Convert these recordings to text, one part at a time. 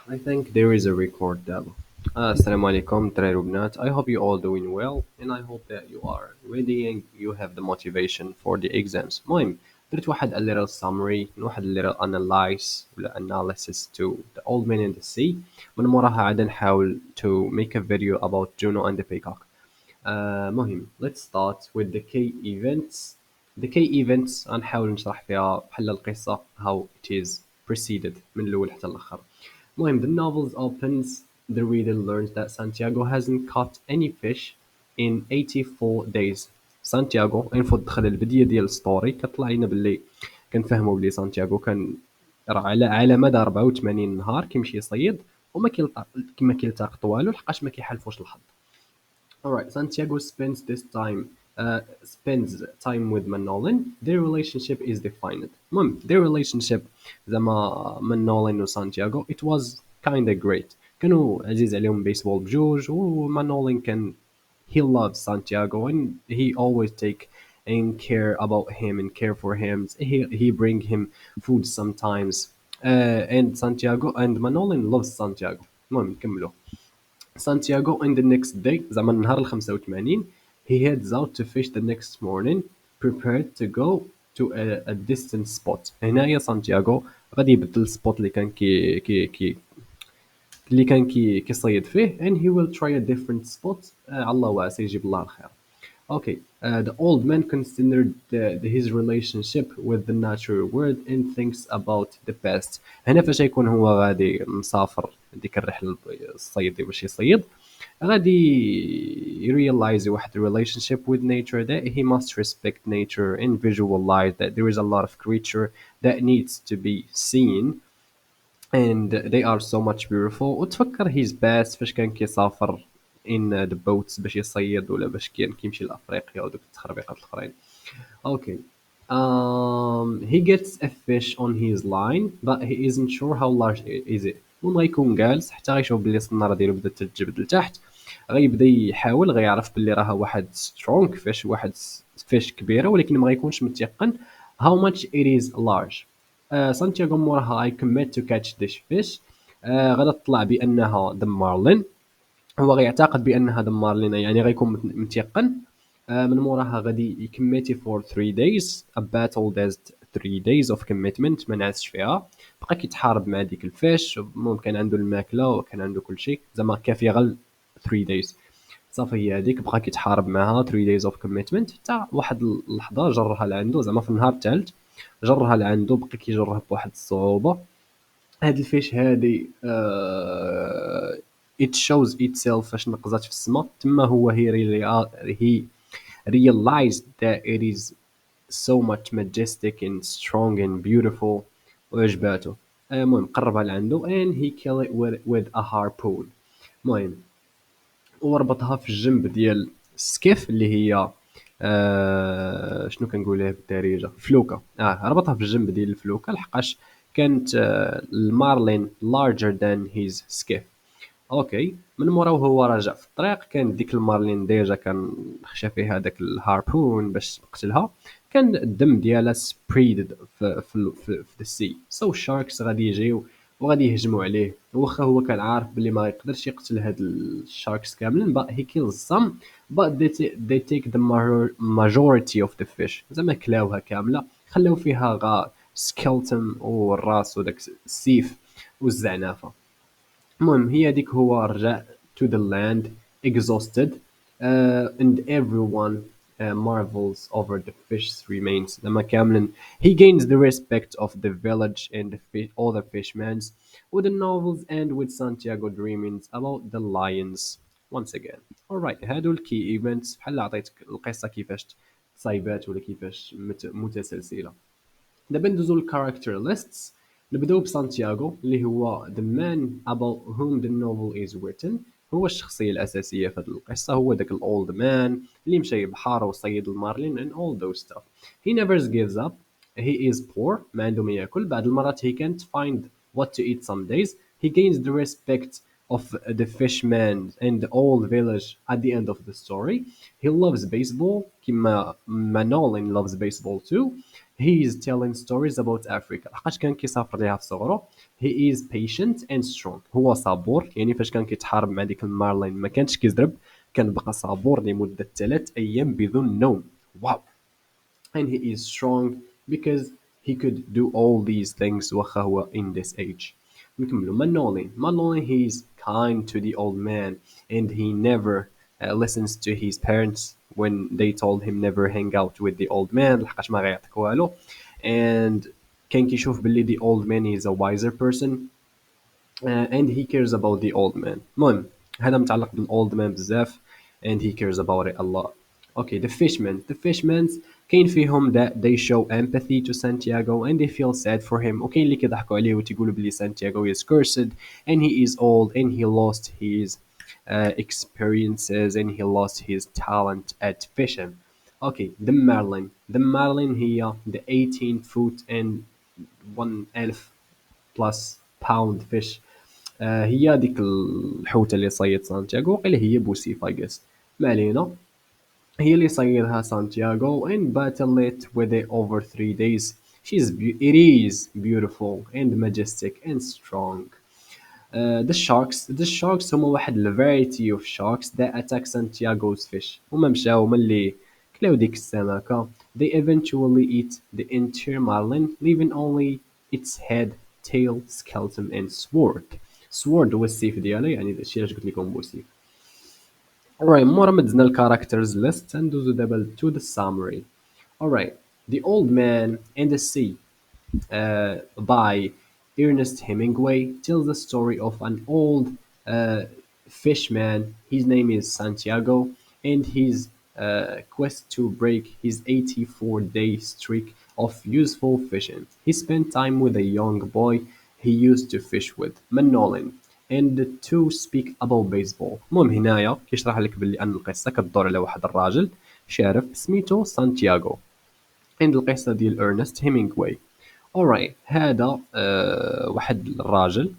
I think there is a record devil. Assalamu alaikum, دراري وبنات. I hope you all doing well and I hope that you are ready and you have the motivation for the exams. المهم درت واحد a little summary واحد a little analysis to the old man in the sea. من موراها عاد نحاول to make a video about Juno and the peacock. مهم let's start with the key events. The key events غنحاول نشرح فيها بحال القصة how it is preceded من الأول حتى الآخر. المهم the novel opens, the reader learns that Santiago hasn't caught any fish in 84 days. سانتياغو المفروض تدخل البديه ديال الستوري كطلع لنا باللي كنفهموا بلي سانتياغو كان راه على مدى 84 نهار كيمشي يصيد وما كيلقى ما كيلتقط والو لحقاش ما كيحالفوش الحظ. Alright, Santiago spends time with Manolan. Their relationship is defined. Their relationship زعما Manolan وسانتياغو it was kinda great. كانوا عزيز عليهم بيسبول بجوج ومانولين كان he loves Santiago and he always take and care about him and care for him. He bring him food sometimes. And Santiago and Manolin loves Santiago. المهم نكملوا. Santiago in the next day زعما النهار ال 85 he heads out to fish the next morning prepared to go to a distant spot. هنايا سانتياغو غادي يبدل السبوت اللي كان كيصيد فيه and he will try a different spot. الله واسع يجيب الله الخير. Okay, the old man considered his relationship with the natural world and thinks about the past. هنا فاش يكون هو غادي مسافر ديك الرحلة الصيد باش يصيد غادي realize واحد relationship with nature that he must respect nature and visualize that there is a lot of creature that needs to be seen and they are so much beautiful. وتفكر his past فاش كان كيسافر in the boats باش يصيد ولا باش كان كيمشي لافريقيا ودوك التخربيقات الاخرين. Okay. He gets a fish on his line but he isn't sure how large is it. وما غيكون جالس حتى غيشوف بلي الصناره ديالو بدات تتجبد لتحت غيبدا يحاول غيعرف بلي راها واحد سترونغ فيش واحد فيش كبيره ولكن ما غيكونش متيقن how much it is large. سانتياغو موراها I commit to catch this fish. غادا تطلع بانها the marlin. هو غيعتقد بان هذا مارلين يعني غيكون متيقن. من موراها غادي يكميتي for 3 days. A battle does 3 days of commitment ما نعسش فيها بقى كيتحارب مع ديك الفيش ممكن عنده الماكله وكان عنده كل شيء زعما كافيه غير 3 days صافي هي هذيك بقى كيتحارب معها 3 days of commitment حتى واحد اللحظه جرها لعندو زعما في النهار الثالث جرها لعندو بقى كيجرها بواحد الصعوبه. هاد الفيش هادي it shows itself فاش نقزات في السماء تما هو he realized that it is so much majestic and strong and beautiful وعجباتو. المهم قربها لعندو and he kill it with a harpoon. المهم وربطها في الجنب ديال السكيف اللي هي شنو كنقول لها بالدارجه فلوكه. ربطها في الجنب ديال الفلوكه لحقاش كانت المارلين larger than his skiff. اوكي من مورا وهو راجع في الطريق كان ديك المارلين ديجا كان خشى فيها داك الهاربون باش يقتلها كان الدم ديالها سبريدد في السي سو الشاركس غادي يجيو وغادي يهجموا عليه واخا هو كان عارف بلي ما يقدرش يقتل هاد الشاركس كاملين but he kills some but they take the majority of the fish زعما كلاوها كامله خلاو فيها غا سكيلتون والراس وداك السيف والزعنافه. المهم هي هذيك هو رجع to the land exhausted. And everyone marvels over the fish's remains لما كاملا he gains the respect of the village and the other fishermen with the novels and with Santiago dreaming about the lions once again. Alright هادو الكي ايفنتس بحال عطيتك القصة كيفاش تصايبات ولا كيفاش متسلسلة. دابا ندوزو للكاركتر ليستس. نبداو بسانتياغو اللي هو the man about whom the novel is written. هو الشخصية الأساسية في هذه القصة هو داك الأولد مان اللي مشى يبحر وصيد المارلين and all those stuff. He never gives up. He is poor ما عنده ما ياكل بعض المرات he can't find what to eat some days. He gains the respect of the fishermen and the old village at the end of the story. He loves baseball كما Manolin loves baseball too. he is telling stories about Africa لحقاش كان كيسافر ليها في صغره. he is patient and strong. هو صبور، يعني فاش كان كيتحارب مع ديك المارلين ما كانش كيزرب، كان بقى صبور لمدة 3 أيام بدون نوم. واو. And he is strong because he could do all these things واخا هو in this age. نكملوا. Manolin he is kind to the old man and he never listens to his parents when they told him never hang out with the old man لحقاش ما غيعطيك والو. And كان كيشوف باللي the old man is a wiser person and he cares about the old man. المهم هذا متعلق بالاولد مان بزاف and he cares about it a lot. Okay, the fishmen كاين فيهم that they show empathy to Santiago and they feel sad for him. وكاين اللي كيضحكوا عليه وتيقولوا بلي Santiago is cursed and he is old and he lost his experiences and he lost his talent at fishing. Okay, the Marlin هي the 18 foot and 1000 بلس باوند فيش. هي ديك الحوته اللي صيد سانتياغو، وقيلا هي بوسيفا جيس، ما علينا. هي اللي صيدها سانتياغو and battled it with it over 3 days. It is beautiful and majestic and strong. The sharks هما واحد ال variety of sharks that attack Santiago's fish. هما مشاو ملي كلاو ديك السمكة. They eventually eat the entire marlin, leaving only its head, tail, skeleton and sword. sword هو السيف ديالها، يعني داكشي علاش قلت لكم بو سيف. Alright, مورا ما دزنا الكاركترز ليست ندوزو دابا to the summary. Alright, the old man and the sea by Ernest Hemingway tells the story of an old fishman. His name is Santiago, and his quest to break his 84-day streak of useful fishing. He spent time with a young boy he used to fish with, Manolin, and the two speak about baseball. المهم هنايا كيشرح لك باللي ان القصه كتدور على واحد الراجل شارف سميتو سانتياغو عند القصة ديال إرنست هيمينغواي. alright هذا واحد الراجل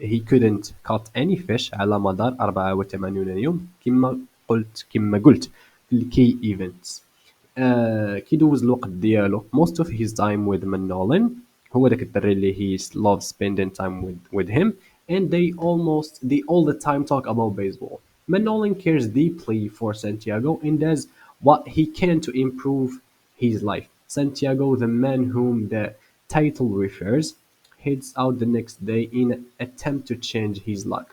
he couldn't cut any fish على مدار 84 يوم كما قلت في الكي ايفنتس. كيدوز الوقت ديالو most of his time with Manolin. هو داك الدري اللي he loves spending time with him and they all the time talk about baseball. Manolin cares deeply for Santiago and does what he can to improve his life. Santiago, the man whom the title refers, heads out the next day in an attempt to change his luck.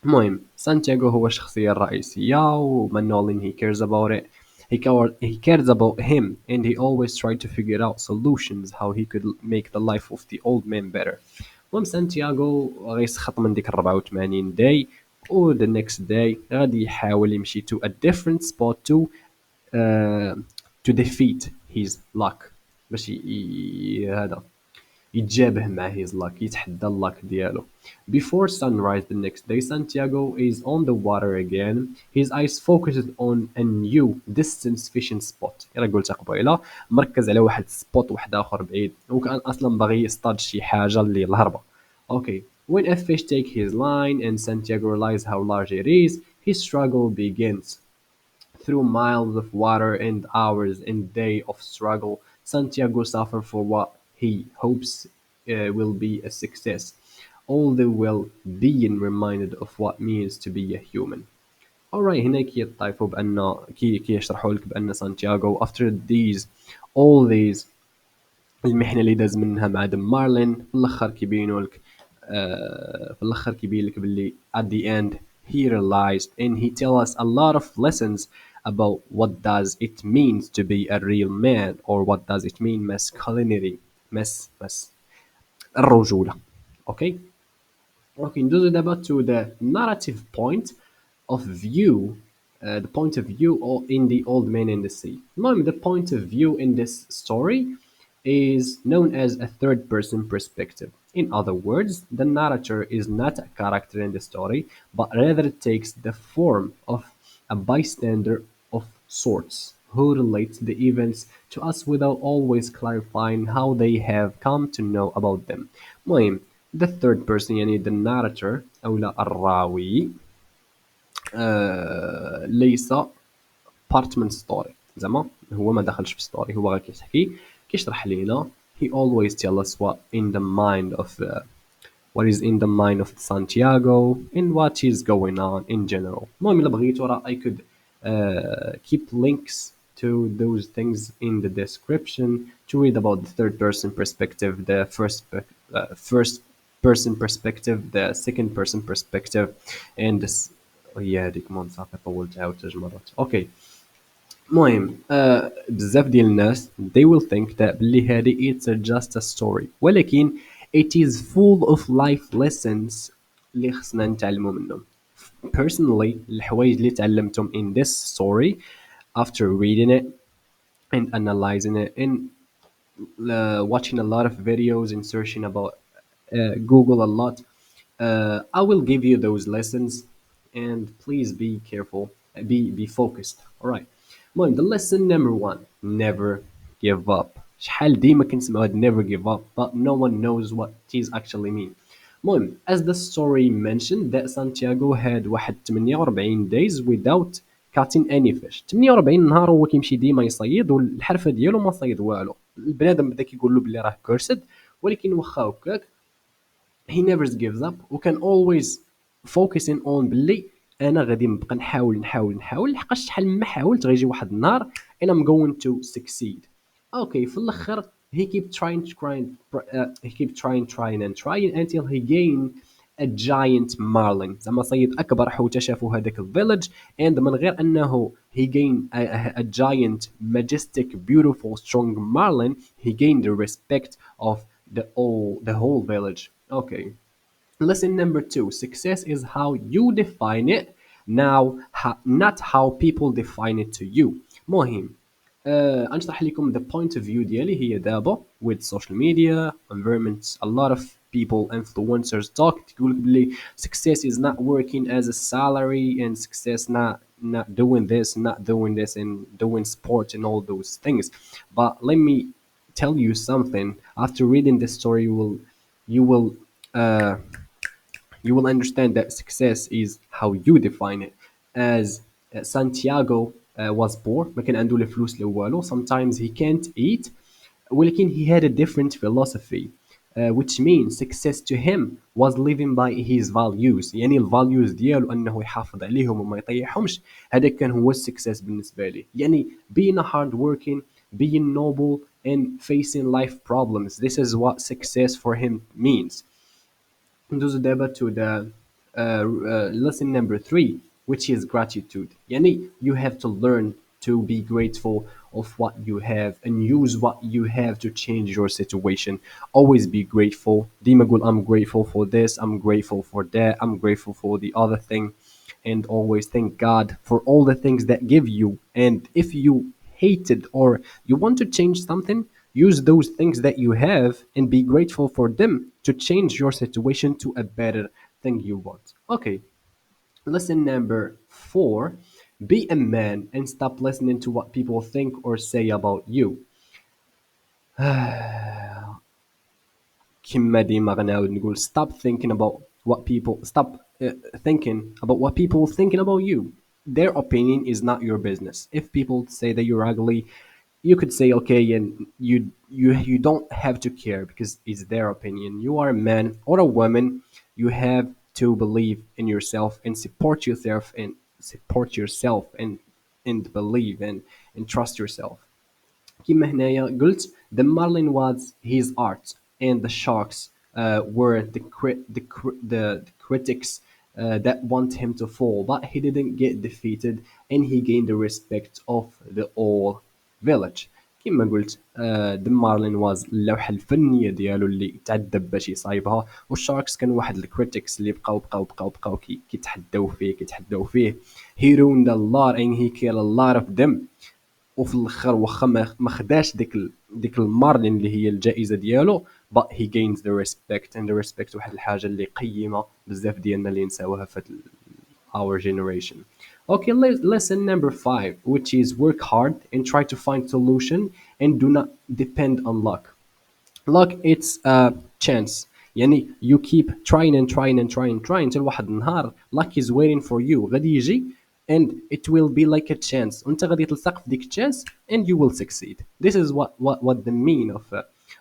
المهم سانتياغو هو الشخصية الرئيسية ومانولين he cares about it. He cares about him and he always tried to figure out solutions how he could make the life of the old man better. المهم سانتياغو غيسخط من ديك 84 day و the next day غادي يحاول يمشي to a different spot uh, to defeat his luck باش هذا يتجابه مع his luck يتحدى اللاك ديالو. Before sunrise the next day Santiago is on the water again. His eyes focused on a new distance fishing spot. يلا قلتها قبيله، مركز على واحد سبوت واحد اخر بعيد وكان اصلا باغي يصطاد شي حاجه اللي الهربه. Okay, when a fish take his line and Santiago realizes how large it is, his struggle begins. Through miles of water and hours and days of struggle, Santiago suffers for what he hopes will be a success, all the while being reminded of what it means to be a human. Alright, هنا كيطايفوا بأن كيشرحوا لك بأن سانتياغو after all these المحنه اللي داز منها مع دم مارلين في الاخر كيبينوا لك في الاخر كيبين لك باللي at the end he realized and he tell us a lot of lessons about what does it means to be a real man or what does it mean masculinity مس الرجوله. اوكي اوكي ندوزو دابا to the narrative point of view the point of view in the old man in the sea. المهم the point of view in this story is known as a third person perspective. In other words, the narrator is not a character in the story, but rather takes the form of a bystander of sorts who relates the events to us without always clarifying how they have come to know about them. المهم the third person يعني the narrator أو لا الراوي ليس بارت من ستوري، زعما هو ما دخلش في ستوري، هو غير كيحكي كيشرح لينا. He always tell us what is in the mind of Santiago and what is going on in general. المهم إلا بغيتو راه I could keep links to those things in the description to read about the third person perspective, the first person perspective, the second person perspective, and this. يا هذيك مون صافي طولت عاود جوج مرات. اوكي. المهم بزاف ديال الناس they will think that بلي هذه it's just a story ولكن it is full of life lessons اللي خصنا نتعلموا منهم. Personally الحوايج اللي تعلمتهم in this story after reading it and analyzing it and watching a lot of videos and searching about Google a lot. I will give you those lessons, and please be careful, be focused. All right. المهم, the lesson number one: never give up. شحال ديما كنسمعوا هاد never give up, but no one knows what these actually mean. المهم, as the story mentioned, that Santiago had واحد 48 days without cutting any fish. 48 نهار هو كيمشي ديما يصيد والحرفه ديالو ما صيد والو. البنادم بدا كيقول له بلي راه كرسد ولكن واخا هكاك he never gives up و can always focusing on بلي انا غادي نبقى نحاول لحقاش شحال ما حاولت غيجي واحد النهار and I'm going to succeed. Okay, في الاخر he keep trying and trying until he gained a giant marlin. زعما صيد اكبر حوته شافوا هذاك الفيلج and من غير انه he gained a giant majestic beautiful strong marlin, he gained the respect of the whole village. Okay. Lesson number two: success is how you define it, now not how people define it to you. مهم غنشرح لكم the point of view ديالي هي دابا with social media environments. A lot of people influencers talk تقول لك بلي success is not working as a salary and success not doing this, not doing this, and doing sport and all those things. But let me tell you something. After reading this story, you will uh, you will understand that success is how you define it. As Santiago was poor, ما كان عنده الفلوس لا والو. Sometimes he can't eat, ولكن he had a different philosophy, which means success to him was living by his values. يعني الفاليوز ديالو انه يحافظ عليهم وما يطيحهمش. هذا كان هو السكسس بالنسبه لي. يعني being a hard working, being noble and facing life problems. This is what success for him means. ندوزو دابا to the lesson number three, which is gratitude. يعني you have to learn to be grateful of what you have and use what you have to change your situation. Always be grateful. ديما قول I'm grateful for this, I'm grateful for that, I'm grateful for the other thing, and always thank God for all the things that give you. And if you hated or you want to change something, use those things that you have and be grateful for them to change your situation to a better thing you want. Okay, lesson number four: be a man and stop listening to what people think or say about you. كما ديما غنعاود نقول stop thinking about what people stop thinking about what people thinking about you. Their opinion is not your business. If people say that you're ugly, you could say okay, and you don't have to care because it's their opinion. You are a man or a woman, you have to believe in yourself and support yourself and believe and trust yourself. كما هنايا قلت the marlin was his art and the sharks were the critics that want him to fall, but he didn't get defeated and he gained the respect of the whole village. كما قلت the marlin was اللوحة الفنية ديالو اللي تعذب باش يصايبها، والشاركس كانوا واحد الكريتكس اللي بقاو كيتحداو فيه. he ruined a lot and he killed a lot of them. وفي الاخر واخا ما خداش ديك المارلين اللي هي الجائزه ديالو but he gains the respect and the respect واحد الحاجه اللي قيمه بزاف ديالنا اللي نساوها في our generation. Okay, lesson number five, which is work hard and try to find solution and do not depend on luck. Luck it's a chance. يعني you keep trying and trying and trying till واحد النهار luck is waiting for you. غادي يجي and it will be like a chance وانت غادي تلصق في ديك chance and you will succeed. This is what the mean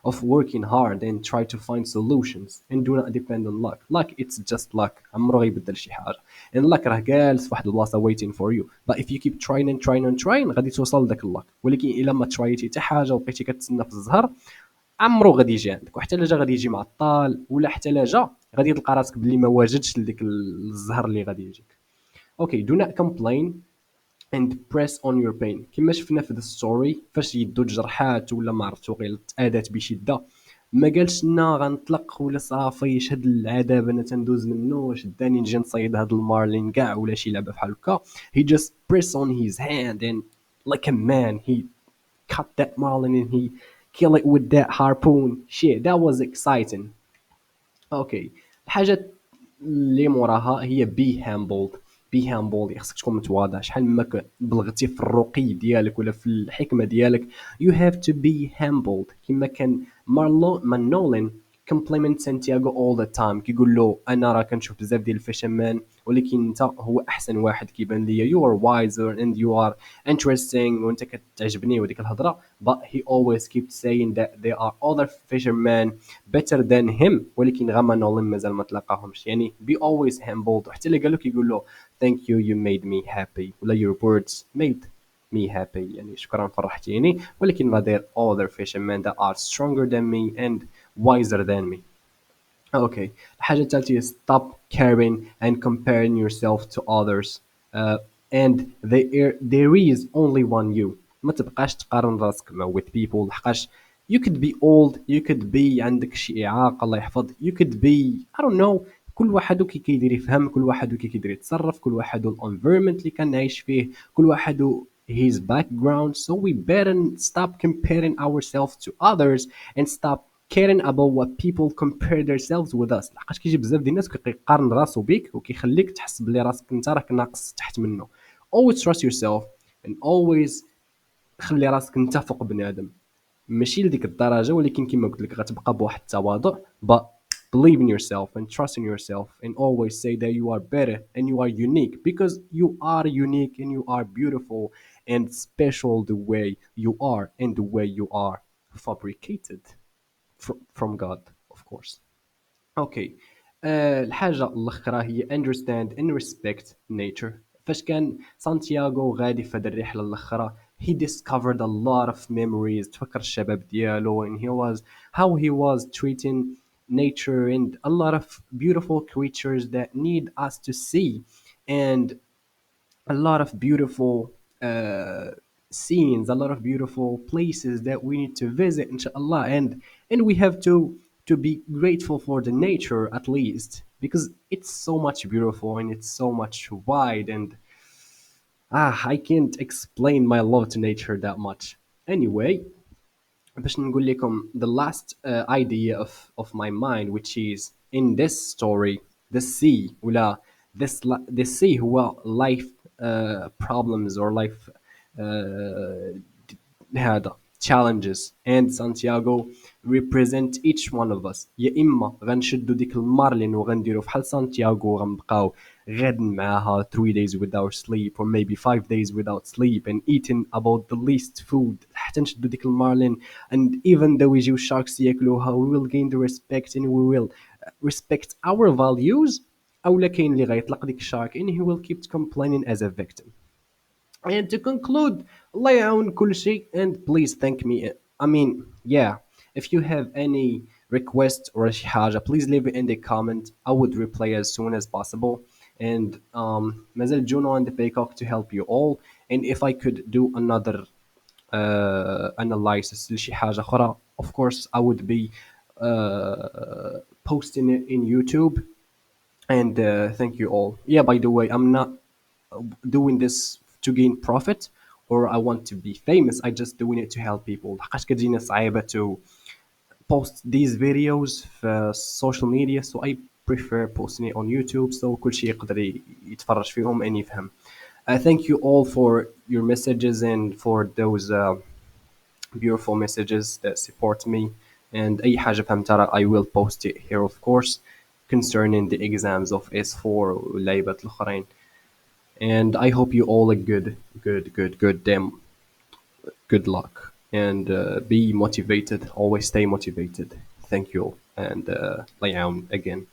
of working hard and try to find solutions and do not depend on luck. Luck, it's just luck. عمره غيبدل شي حاجه. And luck راه جالس في واحد البلاصه waiting for you. But if you keep trying and trying and trying غادي توصل لذاك الluck. ولكن الا ما ترايتي حتى حاجه وبقيتي كتسنى في الزهر عمرو غادي يجي عندك، وحتى لا جا غادي يجي معطل، ولا حتى لا جا غادي تلقى راسك بلي ما واجدش لديك الزهر اللي غادي يجيك. اوكي do not complain and press on your pain. كما شفنا في the story فاش يدو جرحات ولا ما عرفتو غير تآدات بشده، ما قالش لنا غنطلق ولا صافي شهد العذاب انا تندوز منه شداني نجي نصيد هاد المارلين كاع ولا شي لعبه بحال هكا. He just press on his hand and like a man he cut that marlin and he kill it with that harpoon. Shit, that was exciting. اوكي الحاجه اللي موراها هي بي هامبولد. بي هامبولد خصك تكون متواضع. شحال ما بلغتي في الرقي ديالك ولا في الحكمه ديالك you have to be humbled. كما كان مانولين كومبليمنت سانتياغو all the time كيقول له انا راه كنشوف بزاف ديال الفيشمان ولكن انت هو احسن واحد كيبان ليا you are wiser and you are interesting وانت كتعجبني وديك الهضره. But he always keeps saying that there are other fishermen better than him ولكن غير مانولين مازال ما تلاقاهمش. يعني be always humbled. وحتى اللي قالو كيقول له thank you you made me happy ولا your words made me happy. يعني شكرا فرحتيني ولكن there are other fishermen that are stronger than me and wiser than me. Okay. الحاجة الثالثة is stop caring and comparing yourself to others. Uh, and there is only one you. ما تبقاش تقارن راسك with people لحقاش you could be old, you could be عندك شي إعاقة الله يحفظ, you could be I don't know. كل واحد وكي كيدير يفهم، كل واحد وكي كيدير يتصرف، كل واحد والenvironment اللي كان عايش فيه، كل واحد his background. So we better stop comparing ourselves to others and stop caring about what people compare themselves with us. لحقاش كيجي بزاف ديال الناس كيقارن راسو بيك وكيخليك تحس بلي راسك انت راك ناقص تحت منه. Always trust yourself and always خلي راسك انت فوق بنادم. ماشي لديك الدرجه ولكن كما قلت لك غتبقى بواحد التواضع. But believe in yourself and trust in yourself and always say that you are better and you are unique because you are unique and you are beautiful and special the way you are and the way you are fabricated from God of course. اوكي. الحاجه الاخرى هي understand and respect nature. فاش كان سانتياغو غادي في هذه الرحله الاخرى he discovered a lot of memories. تفكر الشباب ديالو and he was how he was treating nature and a lot of beautiful creatures that need us to see and a lot of beautiful scenes, a lot of beautiful places that we need to visit, inshallah, and we have to be grateful for the nature at least because it's so much beautiful and it's so much wide and I can't explain my love to nature that much. Anyway, باش نقول لكم the last idea of my mind which is in this story the sea ولا the sea هو life problems or life هذا challenges and Santiago represent each one of us. يا اما غنشدو ديك المارلين وغنديرو فحال سانتياغو وغنبقاو غادن معاها 3 days without sleep or maybe 5 days without sleep and eating about the least food حتى نشدو ديك المارلين and even though يجيو sharks ياكلوها we will gain the respect and we will respect our values. اولا كاين اللي غيطلق ديك الشارك and he will keep complaining as a victim. And to conclude, lay down كل شيء and please thank me. I mean, yeah, if you have any request or شي حاجة, please leave it in the comment. I would reply as soon as possible. And مازال Juno and the Peacock to help you all. And if I could do another analysis لشي حاجة أخرى, of course I would be posting it in YouTube. And thank you all. Yeah, by the way, I'm not doing this to gain profit or I want to be famous. I just doing it to help people. لحقاش كتجينا صعيبة to post these videos في social media, so I prefer posting it on YouTube so كل شيء يقدر يتفرج فيهم and يفهم. Thank you all for your messages and for those beautiful messages that support me. And أي حاجة فهمتها I will post it here of course concerning the exams of S4 واللعيبات الأخرين. And I hope you all a good damn good luck, and be motivated. Always stay motivated. Thank you, and lay down again.